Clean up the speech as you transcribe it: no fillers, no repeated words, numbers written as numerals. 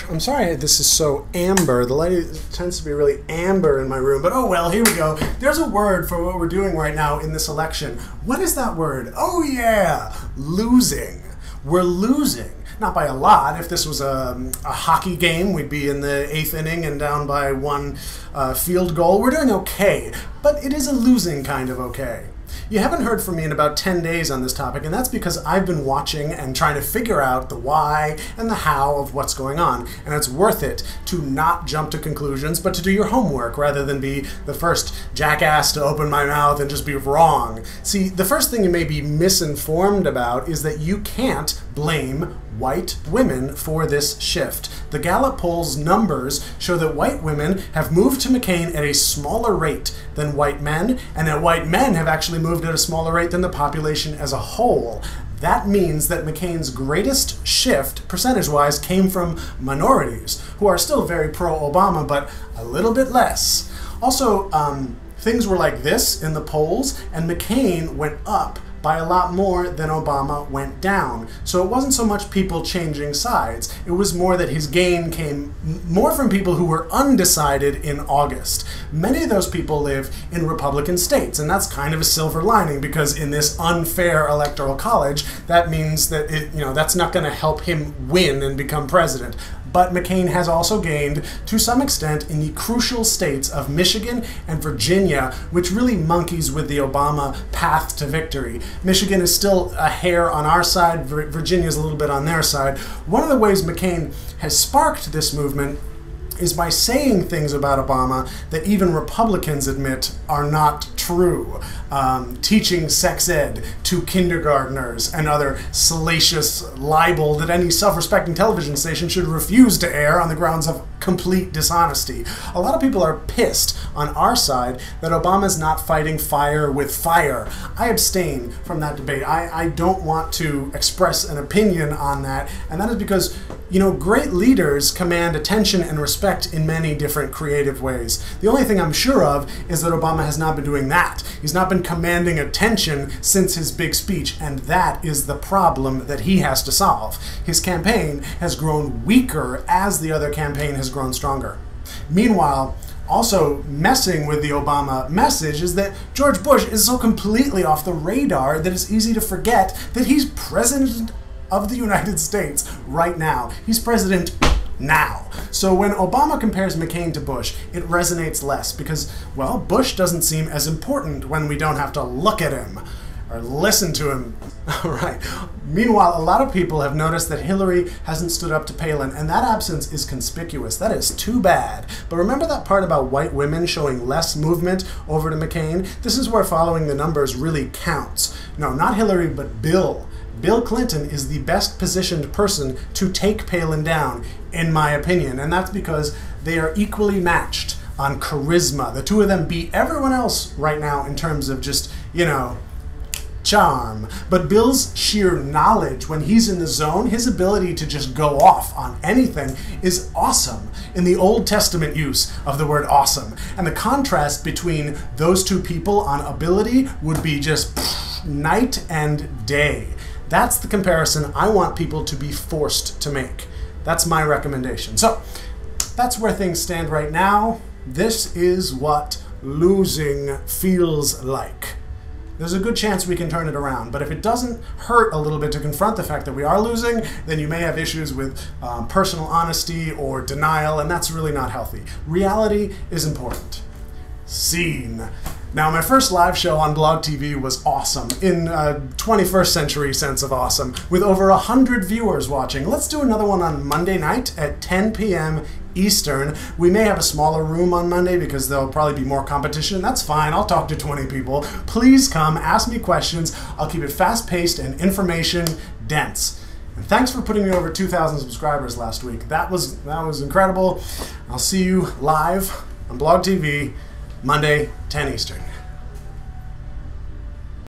I'm sorry this is so amber. The light tends to be really amber in my room, but oh well, here we go. There's a word for what we're doing right now in this election. What is that word? Oh yeah, losing. We're losing. Not by a lot. If this was a hockey game, we'd be in the 8th inning and down by one field goal. We're doing okay, but it is a losing kind of okay. You haven't heard from me in about 10 days on this topic, and that's because I've been watching and trying to figure out the why and the how of what's going on. And it's worth it to not jump to conclusions, but to do your homework rather than be the first jackass to open my mouth and just be wrong. See, the first thing you may be misinformed about is that you can't blame white women for this shift. The Gallup poll's numbers show that white women have moved to McCain at a smaller rate than white men, and that white men have actually moved at a smaller rate than the population as a whole. That means that McCain's greatest shift, percentage-wise, came from minorities, who are still very pro-Obama, but a little bit less. Also, things were like this in the polls, and McCain went up by a lot more than Obama went down. So it wasn't so much people changing sides. It was more that his gain came more from people who were undecided in August. Many of those people live in Republican states, and that's kind of a silver lining, because in this unfair electoral college, that means that that's not going to help him win and become president. But McCain has also gained, to some extent, in the crucial states of Michigan and Virginia, which really monkeys with the Obama path to victory. Michigan is still a hair on our side, Virginia is a little bit on their side. One of the ways McCain has sparked this movement is by saying things about Obama that even Republicans admit are not true. Teaching sex ed to kindergartners and other salacious libel that any self-respecting television station should refuse to air on the grounds of complete dishonesty. A lot of people are pissed on our side that Obama's not fighting fire with fire. I abstain from that debate. I don't want to express an opinion on that, and that is because, great leaders command attention and respect in many different creative ways. The only thing I'm sure of is that Obama has not been doing that. He's not been commanding attention since his big speech, and that is the problem that he has to solve. His campaign has grown weaker as the other campaign has grown stronger. Meanwhile, also messing with the Obama message is that George Bush is so completely off the radar that it's easy to forget that he's president of the United States right now. He's president now. So when Obama compares McCain to Bush, it resonates less because, well, Bush doesn't seem as important when we don't have to look at him or listen to him. All right. Meanwhile, a lot of people have noticed that Hillary hasn't stood up to Palin, and that absence is conspicuous. That is too bad. But remember that part about white women showing less movement over to McCain? This is where following the numbers really counts. No, not Hillary, but Bill. Bill Clinton is the best positioned person to take Palin down, in my opinion, and that's because they are equally matched on charisma. The two of them beat everyone else right now in terms of just, charm. But Bill's sheer knowledge, when he's in the zone, his ability to just go off on anything is awesome, in the Old Testament use of the word awesome. And the contrast between those two people on ability would be just night and day. That's the comparison I want people to be forced to make. That's my recommendation. So, that's where things stand right now. This is what losing feels like. There's a good chance we can turn it around, but if it doesn't hurt a little bit to confront the fact that we are losing, then you may have issues with personal honesty or denial, and that's really not healthy. Reality is important. Scene. Now, my first live show on BlogTV was awesome, in a 21st century sense of awesome, with over 100 viewers watching. Let's do another one on Monday night at 10 p.m. Eastern. We may have a smaller room on Monday because there'll probably be more competition. That's fine. I'll talk to 20 people. Please come, ask me questions. I'll keep it fast-paced and information-dense. And thanks for putting me over 2,000 subscribers last week. That was incredible. I'll see you live on BlogTV Monday, 10 Eastern.